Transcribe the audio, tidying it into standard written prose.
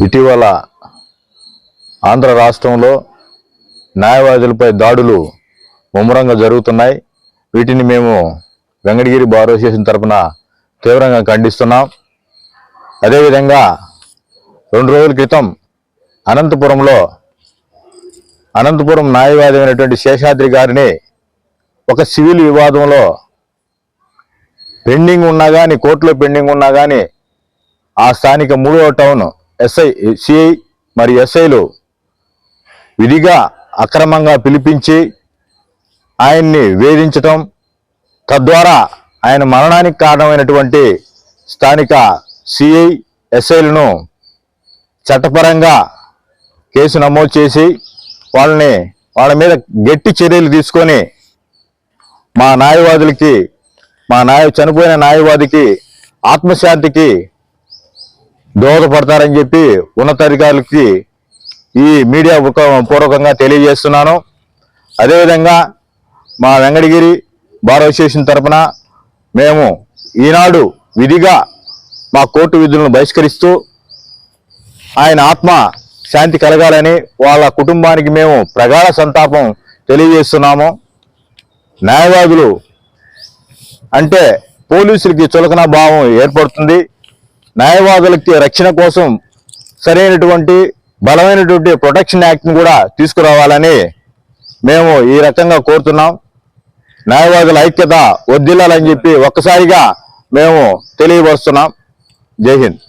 ఇటీవల ఆంధ్ర రాష్ట్రంలో న్యాయవాదులపై దాడులు ముమ్మరంగా జరుగుతున్నాయి. వీటిని మేము వెంకటగిరి బార్ అసోసియేషన్ తరఫున తీవ్రంగా ఖండిస్తున్నాం. అదేవిధంగా 2 రోజుల క్రితం అనంతపురం న్యాయవాది అయినటువంటి శేషాద్రి గారిని ఒక సివిల్ వివాదంలో పెండింగ్ ఉన్నా కానీ, కోర్టులో పెండింగ్ ఉన్నా కానీ ఆ స్థానిక 3వ టౌన్ సిఐ మరియు ఎస్ఐలు విధిగా అక్రమంగా పిలిపించి ఆయన్ని వేధించటం, తద్వారా ఆయన మరణానికి కారణమైనటువంటి స్థానిక సిఐ ఎస్ఐలను చట్టపరంగా కేసు నమోదు చేసి వాళ్ళ మీద గట్టి చర్యలు తీసుకొని చనిపోయిన న్యాయవాదికి ఆత్మశాంతికి దోహదపడతారని చెప్పి ఉన్నతాధికారులకి ఈ మీడియా పూర్వకంగా తెలియజేస్తున్నాను. అదేవిధంగా మా వెంకటగిరి బార్ అసోసియేషన్ తరఫున మేము ఈనాడు విధిగా మా కోర్టు విధులను బహిష్కరిస్తూ ఆయన ఆత్మ శాంతి కలగాలని వాళ్ళ కుటుంబానికి మేము ప్రగాఢ సంతాపం తెలియజేస్తున్నాము. న్యాయవాదులు అంటే పోలీసులకి చులకన భావం ఏర్పడుతుంది. న్యాయవాదులకి రక్షణ కోసం సరైనటువంటి బలమైనటువంటి ప్రొటెక్షన్ యాక్ట్ని కూడా తీసుకురావాలని మేము ఈ రకంగా కోరుతున్నాం. న్యాయవాదుల ఐక్యత వర్ధిల్లాలని చెప్పి ఒక్కసారిగా మేము తెలియపరుస్తున్నాం. జై హింద్.